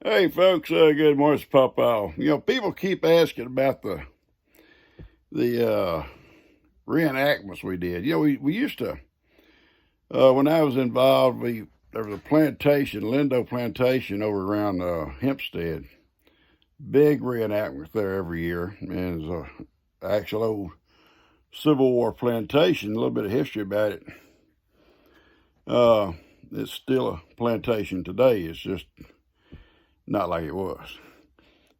Hey folks, good morning, it's Papa. People keep asking about the reenactments we did. We used to when I was involved, there was a plantation, Lindo Plantation, over around Hempstead. Big reenactments there every year, and it's a actual old Civil War plantation. A little bit of history about it. It's still a plantation today. It's just not like it was.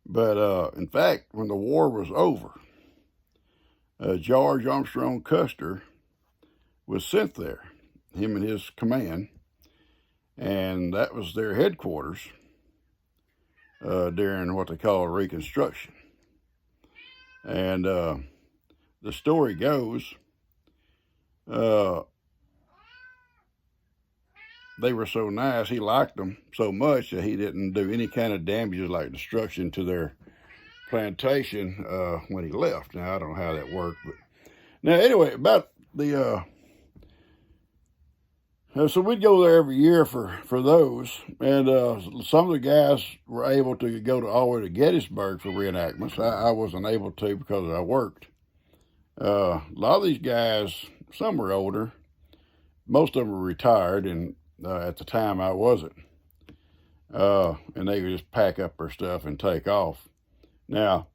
But in fact, when the war was over, George Armstrong Custer was sent there, him and his command, and that was their headquarters during what they call Reconstruction. And the story goes, they were so nice, he liked them so much that he didn't do any kind of damages like destruction to their plantation when he left. Now, I don't know how that worked, but now anyway, about the so we'd go there every year for those, and some of the guys were able to go all the way to Gettysburg for reenactments. I wasn't able to because I worked. A lot of these guys, some were older, most of them were retired, and at the time I wasn't. And they would just pack up their stuff and take off. Now,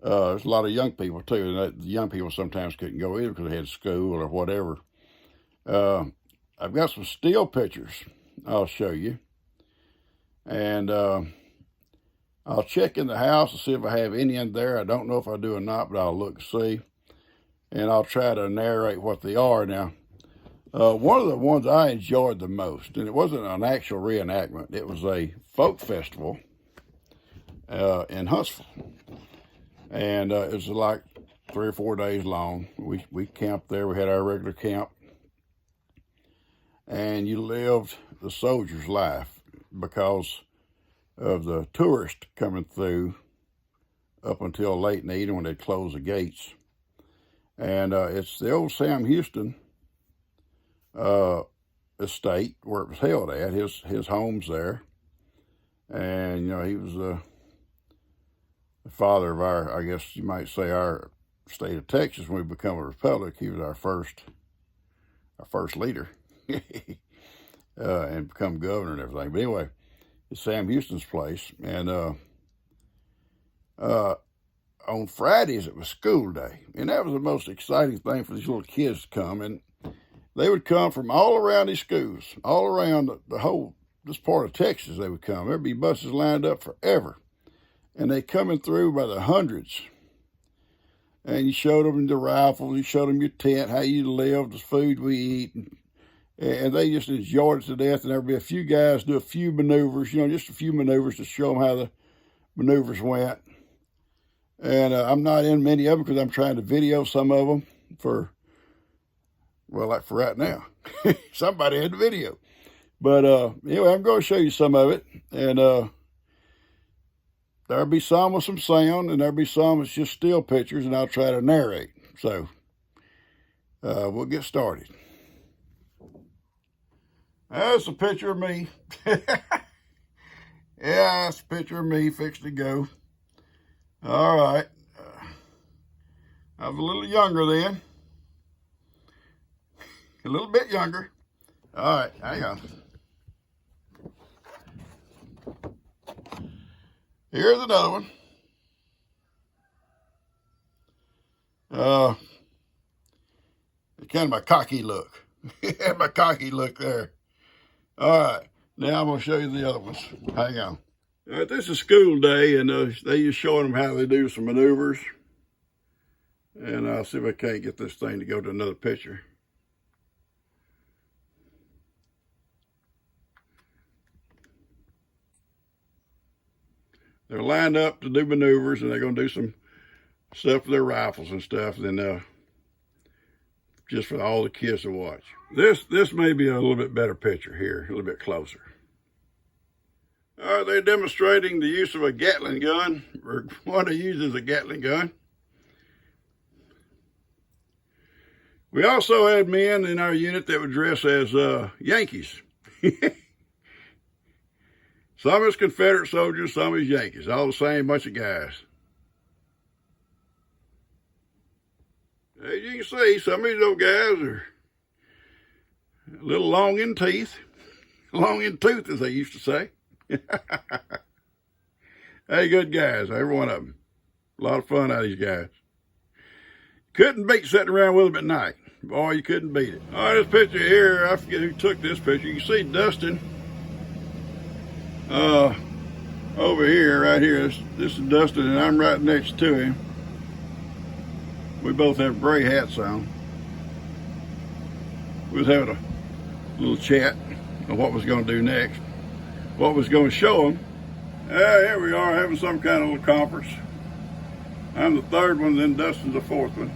there's a lot of young people too, and the young people sometimes couldn't go either because they had school or whatever. I've got some still pictures I'll show you, and I'll check in the house to see if I have any in there. I don't know if I do or not, but I'll look and see, and I'll try to narrate what they are. Now, one of the ones I enjoyed the most, and it wasn't an actual reenactment, it was a folk festival in Huntsville, and it was like 3 or 4 days long. We camped there. We had our regular camp, and you lived the soldier's life because of the tourists coming through up until late in the evening when they close the gates. And it's the old Sam Houston estate where it was held at. His home's there, and he was the father of our, I guess you might say, our state of Texas. When we become a republic, he was our first leader. And become governor and everything. But anyway, it's Sam Houston's place. And on Fridays, it was school day. And that was the most exciting thing for these little kids to come. And they would come from all around these schools, all around the whole, this part of Texas, they would come. There'd be buses lined up forever. And they coming through by the hundreds. And you showed them the rifles, you showed them your tent, how you lived, the food we eat, and they just enjoyed it to death. And there'd be a few guys do a few maneuvers, just a few maneuvers to show them how the maneuvers went. And I'm not in many of them because I'm trying to video some of them for right now. Somebody had the video. But anyway, I'm going to show you some of it. And there'll be some with some sound, and there'll be some that's just still pictures, and I'll try to narrate. So we'll get started. That's a picture of me. Yeah, that's a picture of me fixed to go. All right. I was a little younger then. A little bit younger. All right, hang on. Here's another one. Kind of my cocky look. My cocky look there. All right, now I'm going to show you the other ones. Hang on. All right, this is school day, and they just showing them how they do some maneuvers. And I'll see if I can't get this thing to go to another picture. They're lined up to do maneuvers, and they're going to do some stuff with their rifles and stuff. Then just for all the kids to watch. This may be a little bit better picture here, a little bit closer. All right, they're demonstrating the use of a Gatling gun, or what they use is a Gatling gun. We also had men in our unit that would dress as Yankees. Some is Confederate soldiers, some is Yankees. All the same bunch of guys. As you can see, some of these old guys are a little long in teeth. Long in tooth, as they used to say. Hey, good guys, every one of them. A lot of fun out of these guys. Couldn't beat sitting around with them at night. Boy, you couldn't beat it. All right, this picture here, I forget who took this picture. You can see Dustin over here, right here. This is Dustin, and I'm right next to him. We both have gray hats on. We was having a little chat on what was going to do next, what was going to show them. Here we are having some kind of little conference. I'm the third one, then Dustin's the fourth one.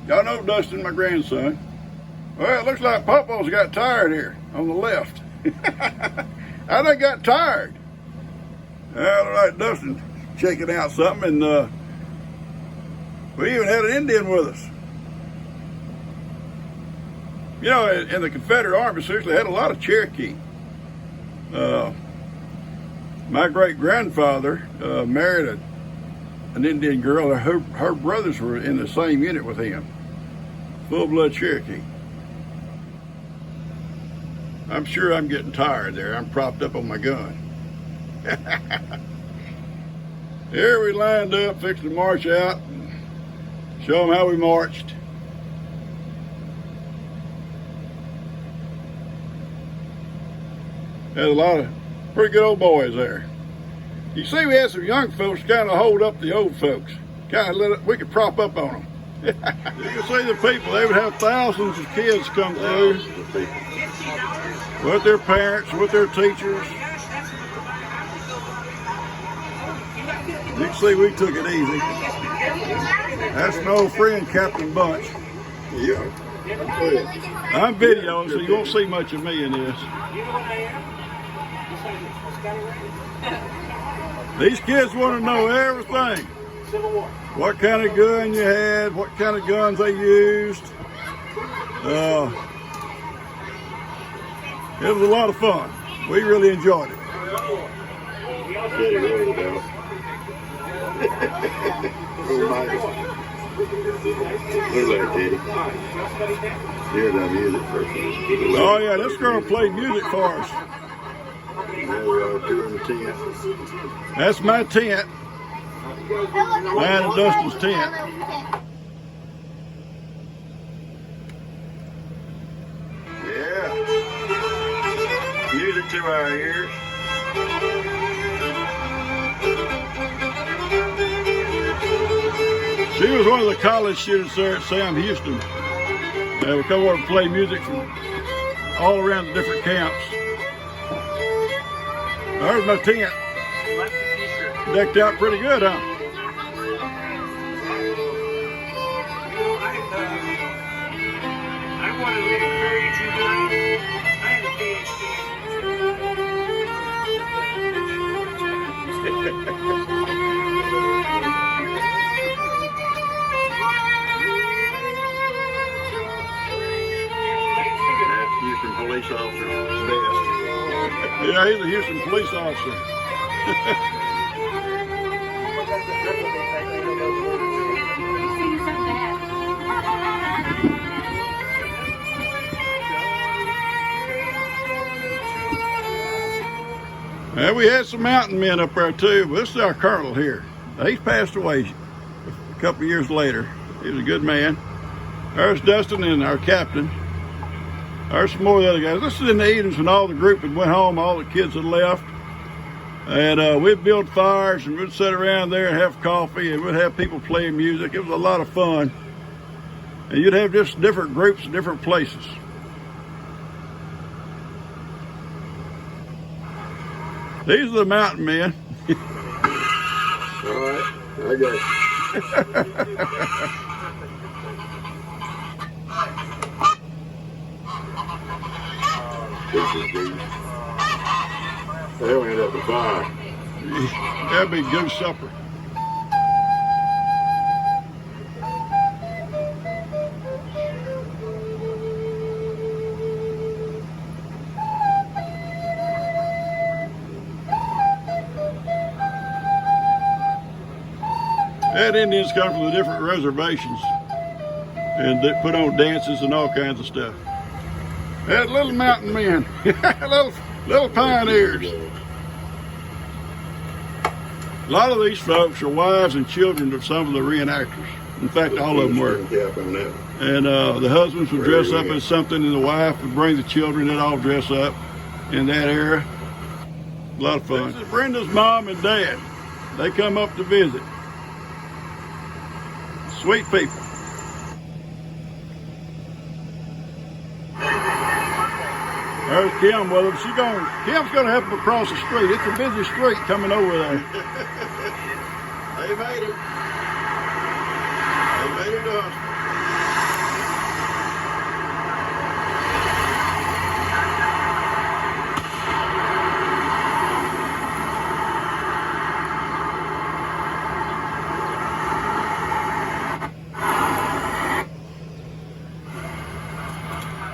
Y'all know Dustin, my grandson. Well, it looks like Popo's got tired here on the left. I done got tired. All right, Dustin checking out something, and we even had an Indian with us. You know, in the Confederate Army, seriously, had a lot of Cherokee. My great-grandfather married an Indian girl. Her brothers were in the same unit with him. Full-blood Cherokee. I'm sure I'm getting tired there. I'm propped up on my gun. Here we lined up, fixing to march out, and show them how we marched. Had a lot of pretty good old boys there. You see, we had some young folks kind of hold up the old folks. Kind of we could prop up on them. You can see the people. They would have thousands of kids come through with their parents, with their teachers. You can see we took it easy. That's my old friend, Captain Bunch. Yeah. I'm videoing, so you won't see much of me in this. These kids want to know everything. What kind of gun you had, what kind of guns they used. It was a lot of fun. We really enjoyed it. Oh yeah, this girl played music for us. That's my tent. Mine and Dustin's tent. Yeah. Music to our ears. She was one of the college students there at Sam Houston. They would come over and play music from all around the different camps. There's my tent. Decked out pretty good, huh? I wanted to encourage you guys. I had a PhD. That's Houston police officer's best. Yeah, he's a Houston police officer. And we had some mountain men up there too, but this is our colonel here. He's passed away a couple of years later. He was a good man. There's Dustin and our captain. There's some more of the other guys. This is in the evenings when all the group had went home, all the kids had left. And we'd build fires and we'd sit around there and have coffee and we'd have people playing music. It was a lot of fun. And you'd have just different groups in different places. These are the mountain men. All right, I got it. They only end up to 5. That'd be good supper. Had Indians come from the different reservations and they put on dances and all kinds of stuff. Had little mountain men, little pioneers. A lot of these folks are wives and children of some of the reenactors. In fact, all of them were. And the husbands would dress up as something, and the wife would bring the children. They'd all dress up in that era. A lot of fun. This is Brenda's mom and dad. They come up to visit. Sweet people. There's Kim with them. Kim's gonna help them across the street. It's a busy street coming over there. They made it. They made it to us.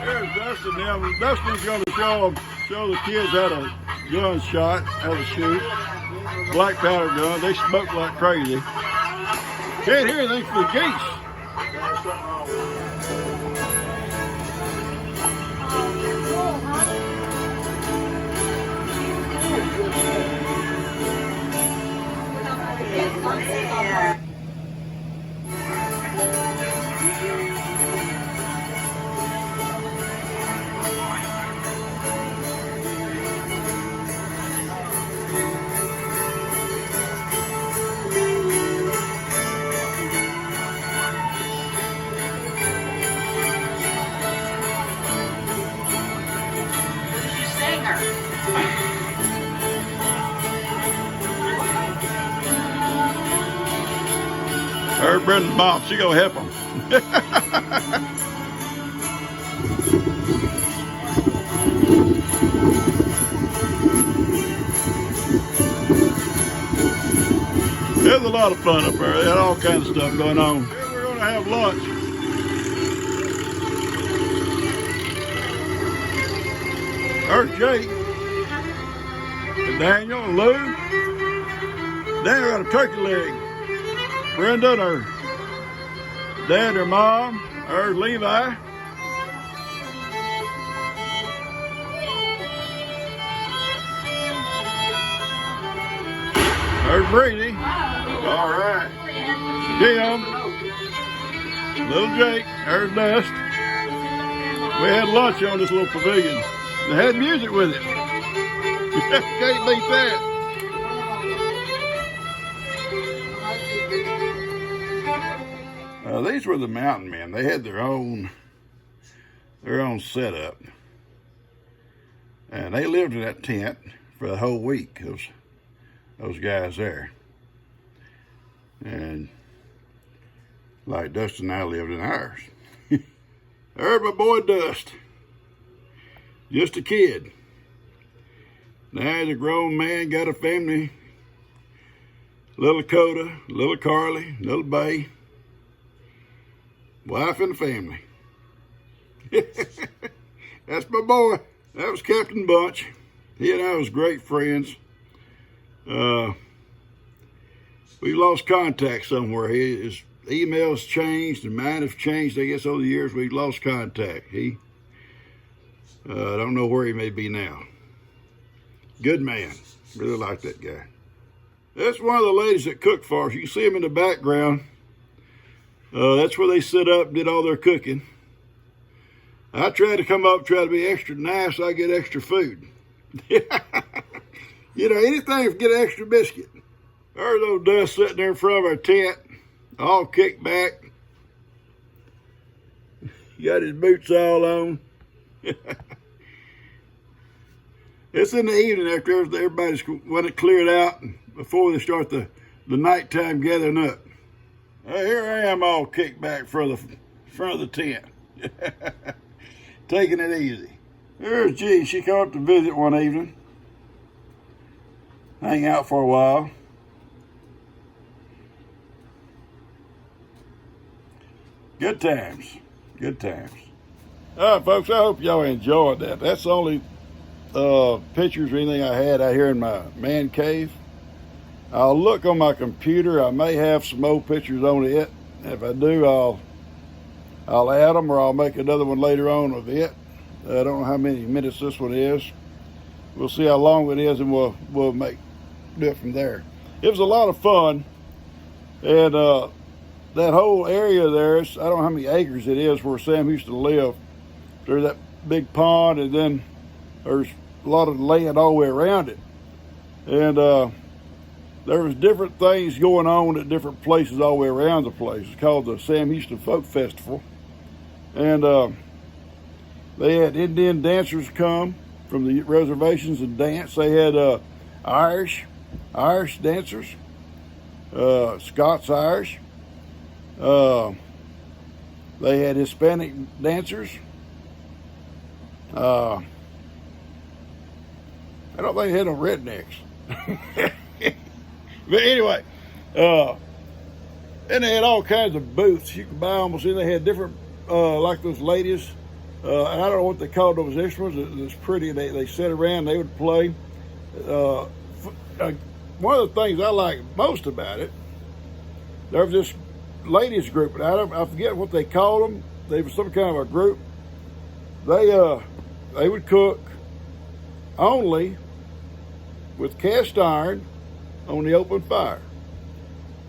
There's Dustin now. Dustin's going to show the kids how to gun shot, how to shoot. Black powder gun. They smoke like crazy. Can't hear anything for the geese. There's Brenda's mom. She gonna help them. There's a lot of fun up there. They had all kinds of stuff going on. Here we're gonna have lunch. There's Jake and Daniel and Lou. Daniel got a turkey leg. Brenda and her dad, her mom, there's Levi. There's Brady. All right. Kim. Little Jake. There's Dust. We had lunch on this little pavilion. They had music with it. Can't beat that. These were the mountain men. They had their own setup, and they lived in that tent for the whole week. Those guys there, and like Dustin and I lived in ours. There's my boy Dust, just a kid. Now he's a grown man, got a family. Little Coda, little Carly, little Bay. Wife and family. That's my boy. That was Captain Bunch. He and I was great friends. We lost contact somewhere. His emails changed and mine have changed. I guess over the years we've lost contact. I don't know where he may be now. Good man. Really like that guy. That's one of the ladies that cook for us. You can see them in the background. That's where they sit up and did all their cooking. I try to come up, try to be extra nice, so I get extra food. You know, anything to get an extra biscuit. There's old Dust sitting there in front of our tent, all kicked back. He got his boots all on. It's in the evening after everybody's when it cleared out, before they start the nighttime gathering up. Here I am all kicked back for the front of the tent. Taking it easy. There's G. She came up to visit one evening. Hang out for a while. Good times. Good times. All right, folks, I hope y'all enjoyed that. That's the only pictures or anything I had out here in my man cave. I'll look on my computer. I may have some old pictures on it. If I do, I'll add them, or I'll make another one later on of it. I don't know how many minutes this one is. We'll see how long it is, and we'll do it from there. It was a lot of fun, and that whole area there, I don't know how many acres it is where Sam used to live. There's that big pond, and then there's a lot of land all the way around it. And there was different things going on at different places all the way around the place. It's called the Sam Houston Folk Festival. And they had Indian dancers come from the reservations and dance. They had Irish dancers, Scots Irish. They had Hispanic dancers. I don't think they had no rednecks. But anyway, and they had all kinds of booths. You could buy almost anything. They had different, like those ladies. I don't know what they called those instruments. It was pretty. They sat around. They would play. One of the things I like most about it, there was this ladies group, and I forget what they called them. They were some kind of a group. They would cook only with cast iron on the open fire.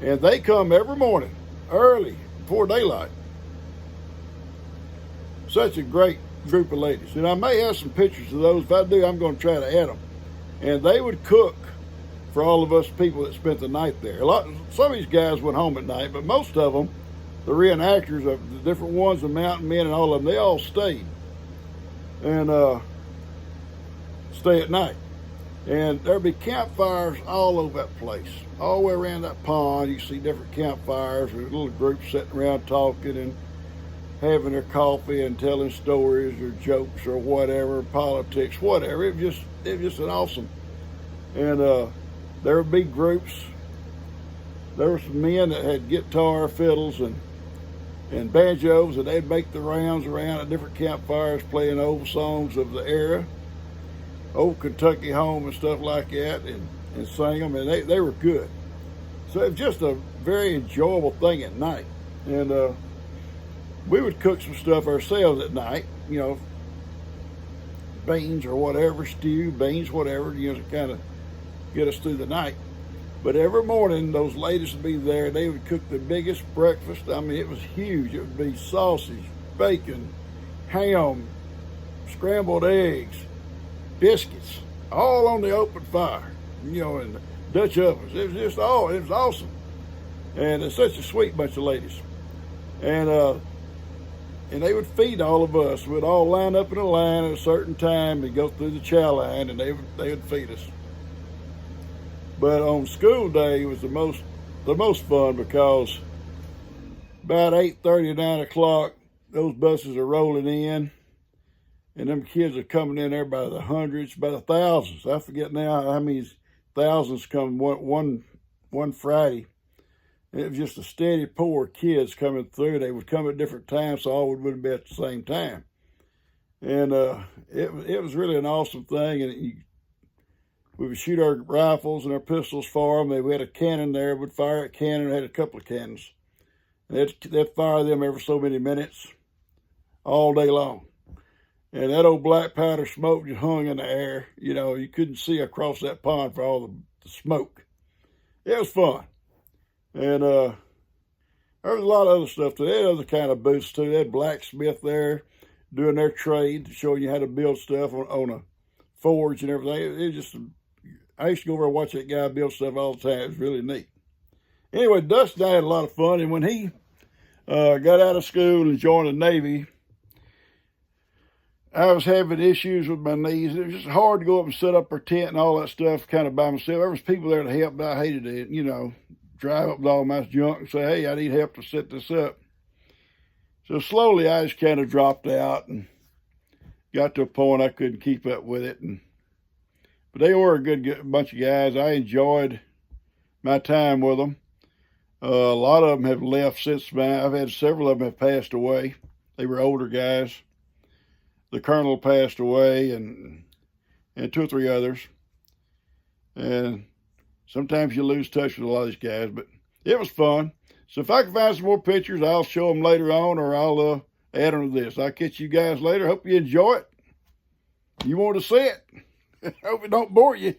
And they come every morning, early, before daylight. Such a great group of ladies. And I may have some pictures of those. If I do, I'm going to try to add them. And they would cook for all of us people that spent the night there. Some of these guys went home at night, but most of them, the reenactors of the different ones, the mountain men and all of them, they all stayed. And stay at night. And there'd be campfires all over that place. All the way around that pond, you see different campfires with little groups sitting around talking and having their coffee and telling stories or jokes or whatever, politics, whatever. It was just an awesome. And there would be groups. There were some men that had guitar, fiddles, and banjos, and they'd make the rounds around at different campfires playing old songs of the era. Old Kentucky Home and stuff like that, and sang them, and they were good. So it was just a very enjoyable thing at night. And we would cook some stuff ourselves at night, beans or whatever, stew, beans, whatever, to kind of get us through the night. But every morning, those ladies would be there. They would cook the biggest breakfast. I mean, it was huge. It would be sausage, bacon, ham, scrambled eggs, biscuits, all on the open fire, in Dutch ovens. It was awesome. And it's such a sweet bunch of ladies. And they would feed all of us. We'd all line up in a line at a certain time and go through the chow line, and they would feed us. But on school day was the most fun, because about 8:30, 9 o'clock, those buses are rolling in. And them kids are coming in there by the hundreds, by the thousands. I forget now how many thousands come one Friday. And it was just a steady pour of kids coming through. They would come at different times, so all wouldn't be at the same time. And it was really an awesome thing. And we would shoot our rifles and our pistols for them. We had a cannon there. We'd fire a cannon. We had a couple of cannons. And they'd fire them every so many minutes, all day long. And that old black powder smoke just hung in the air. You couldn't see across that pond for all the smoke. It was fun. And there was a lot of other stuff too. They had other kind of booths too. They had blacksmith there doing their trade, showing you how to build stuff on a forge and everything. I used to go over and watch that guy build stuff all the time. It was really neat. Anyway, Dustin and I had a lot of fun. And when he got out of school and joined the Navy, I was having issues with my knees. It was just hard to go up and set up our tent and all that stuff kind of by myself. There was people there to help, but I hated it, drive up with all my junk and say, hey, I need help to set this up. So slowly I just kind of dropped out and got to a point I couldn't keep up with it. But they were a good bunch of guys. I enjoyed my time with them. A lot of them have left since I've had several of them have passed away. They were older guys. The colonel passed away, and 2 or 3 others. And sometimes you lose touch with a lot of these guys, but it was fun. So if I can find some more pictures, I'll show them later on, or I'll add them to this. I'll catch you guys later. Hope you enjoy it. You want to see it. Hope it don't bore you.